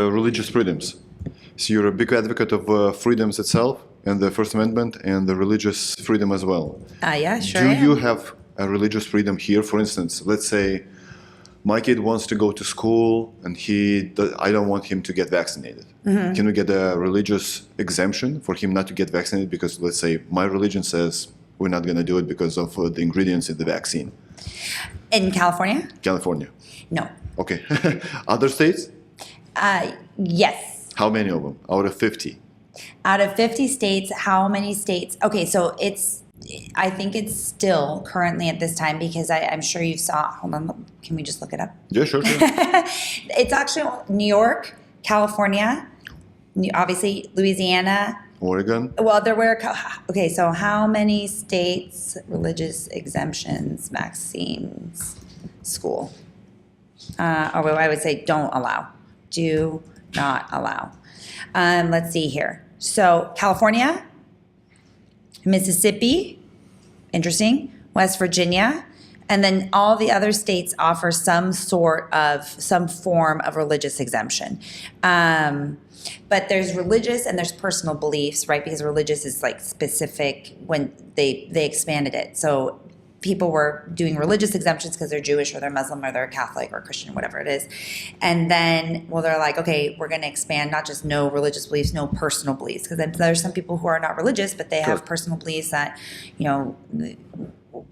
religious freedoms. So you're a big advocate of freedoms itself and the First Amendment and the religious freedom as well. Yeah, sure. Do you have a religious freedom here? For instance, let's say my kid wants to go to school and I don't want him to get vaccinated. Mm-hmm. Can we get a religious exemption for him not to get vaccinated? Because let's say my religion says we're not going to do it because of the ingredients in the vaccine. In California? California. No. Okay. Other states? Yes. How many of them out of 50? Out of 50 states, how many states? Okay, so I think it's still currently at this time because I'm sure you saw, hold on, can we just look it up? Yeah, sure. It's actually New York, California, obviously Louisiana. Oregon? Well, there were, okay, so how many states, religious exemptions, vaccines, school? Or I would say don't allow. Do not allow. Let's see here. So California, Mississippi, interesting, West Virginia, and then all the other states offer some form of religious exemption. But there's religious and there's personal beliefs, right? Because religious is like specific when they expanded it. So people were doing religious exemptions because they're Jewish or they're Muslim or they're Catholic or Christian, whatever it is. And then, well, they're like, okay, we're going to expand not just no religious beliefs, no personal beliefs. Because there's some people who are not religious, but they have personal beliefs that,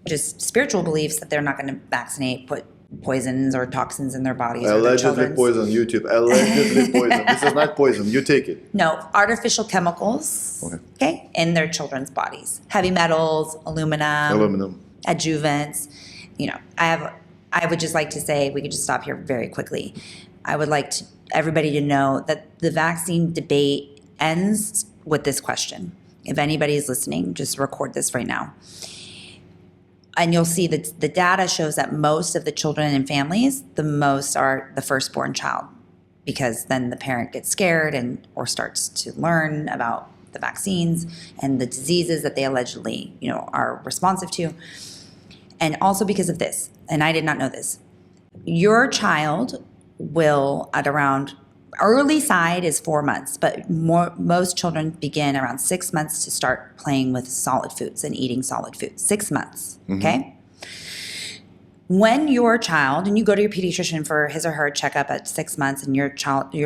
just spiritual beliefs that they're not going to vaccinate, put poisons or toxins in their bodies. Allegedly poison, YouTube. Allegedly poison. This is not poison. You take it. No, artificial chemicals, okay, in their children's bodies. Heavy metals, aluminum. Adjuvants. I would just like to say, we could just stop here very quickly. I would like everybody to know that the vaccine debate ends with this question. If anybody's listening, just record this right now. And you'll see that the data shows that most of the children and families, the most are the firstborn child, because then the parent gets scared or starts to learn about the vaccines and the diseases that they allegedly, are responsive to. And also because of this, and I did not know this, your child will at around, early side is 4 months, but most children begin around 6 months to start playing with solid foods and eating solid foods. 6 months, okay? When your child, and you go to your pediatrician for his or her checkup at 6 months, and your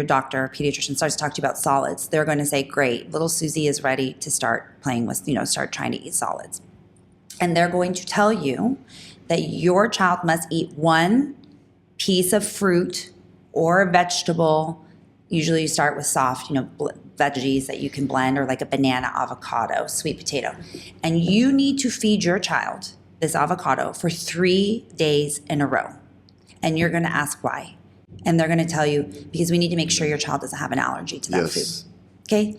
doctor, pediatrician starts to talk to you about solids, they're going to say, great, little Susie is ready to start playing with, start trying to eat solids. And they're going to tell you that your child must eat one piece of fruit or a vegetable. Usually you start with soft, veggies that you can blend, or like a banana, avocado, sweet potato. And you need to feed your child this avocado for 3 days in a row. And you're going to ask why. And they're going to tell you, because we need to make sure your child doesn't have an allergy to that food. Okay?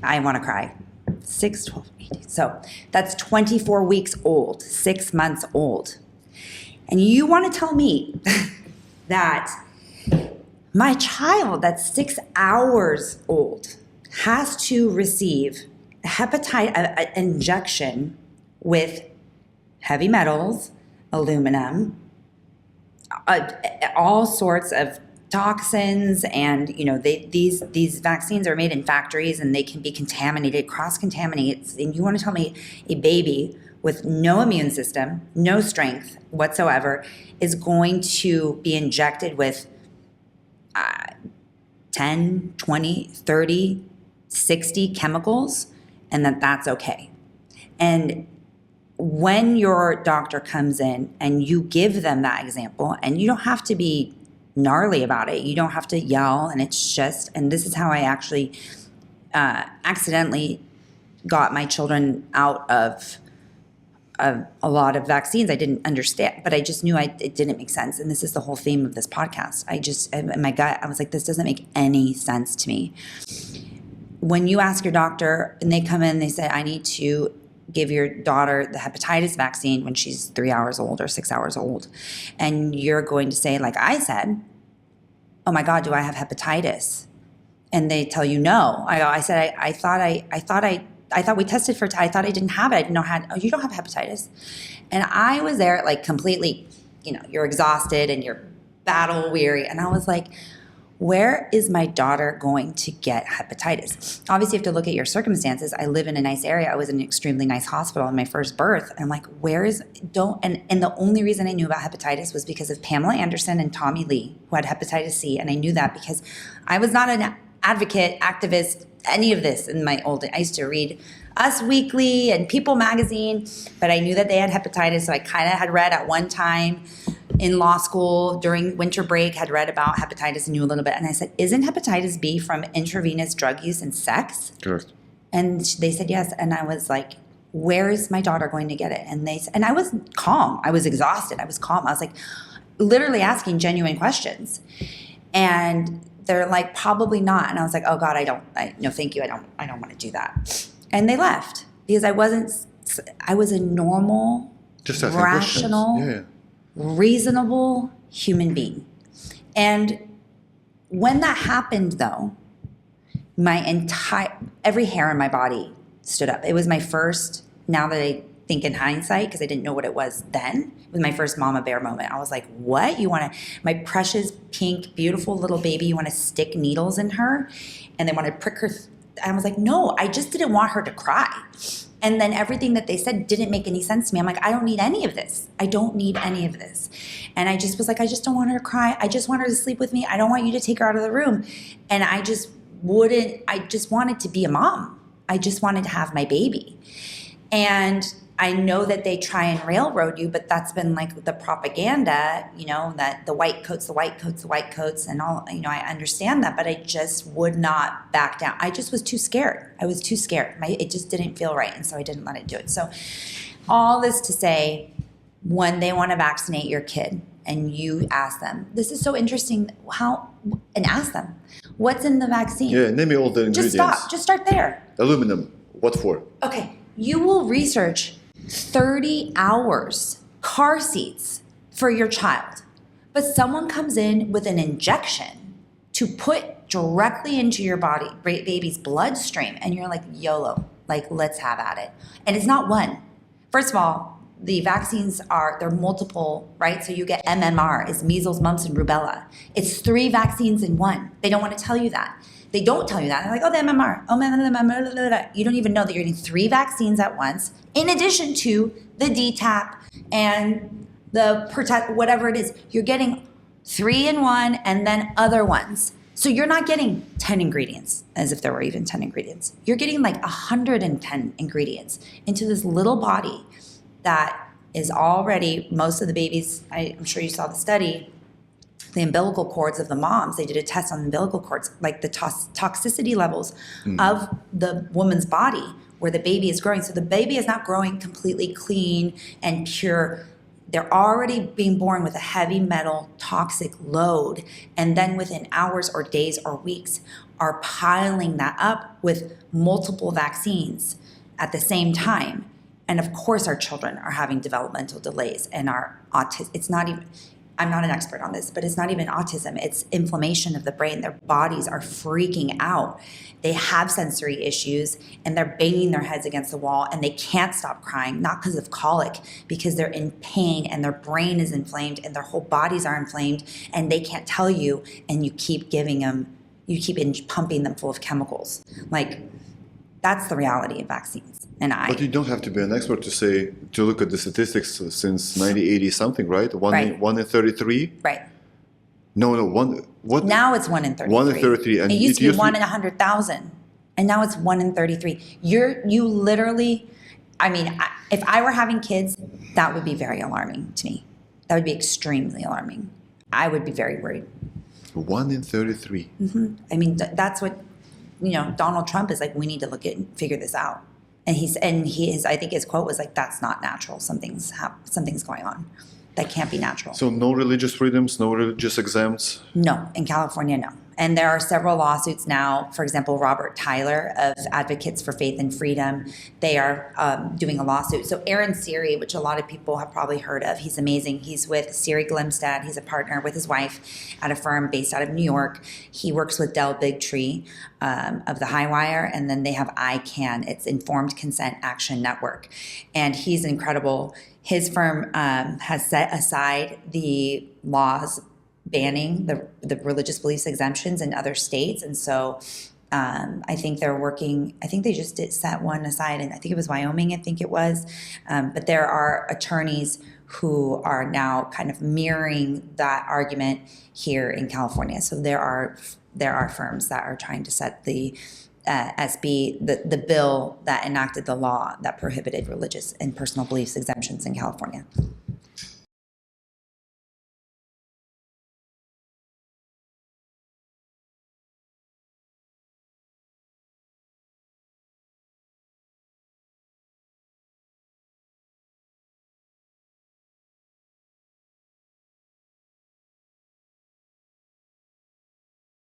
I want to cry. 6, 12, 18. So that's 24 weeks old, 6 months old. And you want to tell me that my child that's 6 hours old has to receive an injection with heavy metals, aluminum, all sorts of toxins, and these vaccines are made in factories and they can be contaminated, cross-contaminated. And you want to tell me a baby with no immune system, no strength whatsoever, is going to be injected with 10, 20, 30, 60 chemicals, and that's okay. And when your doctor comes in and you give them that example, and you don't have to be gnarly about it, you don't have to yell, and it's just, and this is how I actually accidentally got my children out of a lot of vaccines. I didn't understand, but I just knew it didn't make sense. And this is the whole theme of this podcast. In my gut, I was like, this doesn't make any sense to me. When you ask your doctor and they come in, they say, I need to give your daughter the hepatitis vaccine when she's 3 hours old or 6 hours old. And you're going to say, like I said, oh my God, do I have hepatitis? And they tell you no. I said, I thought we tested for, I thought I didn't have it. I didn't know oh, you don't have hepatitis. And I was there like completely, you're exhausted and you're battle weary. And I was like, where is my daughter going to get hepatitis? Obviously, you have to look at your circumstances. I live in a nice area. I was in an extremely nice hospital in my first birth. And I'm like, and the only reason I knew about hepatitis was because of Pamela Anderson and Tommy Lee, who had hepatitis C. And I knew that because I was not an advocate, activist, any of this in my old days. I used to read Us Weekly and People Magazine, but I knew that they had hepatitis. So I kind of had read at one time in law school during winter break, had read about hepatitis and knew a little bit. And I said, isn't hepatitis B from intravenous drug use and sex? Correct. And they said yes. And I was like, where is my daughter going to get it? And I was calm. I was exhausted. I was calm. I was like literally asking genuine questions. And they're like, probably not. And I was like, oh God, no, thank you. I don't want to do that. And they left because I was a normal, just rational, reasonable human being. And when that happened though, every hair in my body stood up. It was my first, now that I think in hindsight, because I didn't know what it was then, it was my first mama bear moment. I was like, what? My precious, pink, beautiful little baby, you want to stick needles in her? And they want to prick her. I was like, no, I just didn't want her to cry. And then everything that they said didn't make any sense to me. I'm like, I don't need any of this. I don't need any of this. And I just was like, I just don't want her to cry. I just want her to sleep with me. I don't want you to take her out of the room. And I just wanted to be a mom. I just wanted to have my baby. And I know that they try and railroad you, but that's been like the propaganda, that the white coats, and all, I understand that, but I just would not back down. I just was too scared. I was too scared. It just didn't feel right. And so I didn't let it do it. So all this to say, when they want to vaccinate your kid and you ask them, this is so interesting, and ask them, what's in the vaccine? Yeah, name me all the ingredients. Just start there. Aluminum, what for? Okay, you will research 30 hours, car seats for your child. But someone comes in with an injection to put directly into your baby's bloodstream, and you're like, YOLO, like, let's have at it. And it's not one. First of all, the vaccines they're multiple, right? So you get MMR, is measles, mumps, and rubella. It's 3 vaccines in one. They don't want to tell you that. They don't tell you that. They're like, oh, the MMR. Oh, MMR. You don't even know that you're getting 3 vaccines at once, in addition to the DTaP and the protect, whatever it is. You're getting 3 in one and then other ones. So you're not getting 10 ingredients, as if there were even 10 ingredients. You're getting like 110 ingredients into this little body that is already, most of the babies, I'm sure you saw the study, the umbilical cords of the moms, they did a test on the umbilical cords, like the toxicity levels of the woman's body where the baby is growing. So the baby is not growing completely clean and pure. They're already being born with a heavy metal toxic load. And then within hours or days or weeks are piling that up with multiple vaccines at the same time. And of course our children are having developmental delays and are autistic. It's not even, I'm not an expert on this, but it's not even autism. It's inflammation of the brain. Their bodies are freaking out. They have sensory issues and they're banging their heads against the wall and they can't stop crying, not because of colic, because they're in pain and their brain is inflamed and their whole bodies are inflamed and they can't tell you, and you keep pumping them full of chemicals. Like, that's the reality of vaccines. But you don't have to be an expert to look at the statistics since 1980 something, right? One in 33? Right. No, what? Now it's 1 in 33. 1 in 33. And it used to be 1 in 100,000. And now it's 1 in 33. You literally, if I were having kids, that would be very alarming to me. That would be extremely alarming. I would be very worried. 1 in 33. Mm-hmm. That's what, Donald Trump is like, we need to figure this out. And I think his quote was like, that's not natural. Something's going on. That can't be natural. So no religious freedoms, no religious exempts? No, in California, no. And there are several lawsuits now. For example, Robert Tyler of Advocates for Faith and Freedom, they are doing a lawsuit. So Aaron Siri, which a lot of people have probably heard of, he's amazing. He's with Siri Glimstad. He's a partner with his wife at a firm based out of New York. He works with Del Bigtree of the Highwire, and then they have ICANN. It's Informed Consent Action Network. And he's incredible. His firm has set aside the laws banning the religious beliefs exemptions in other states. And so I think they're working, I think they just did set one aside, and I think it was Wyoming, I think it was. But there are attorneys who are now kind of mirroring that argument here in California. So there are firms that are trying to set the SB, the bill that enacted the law that prohibited religious and personal beliefs exemptions in California.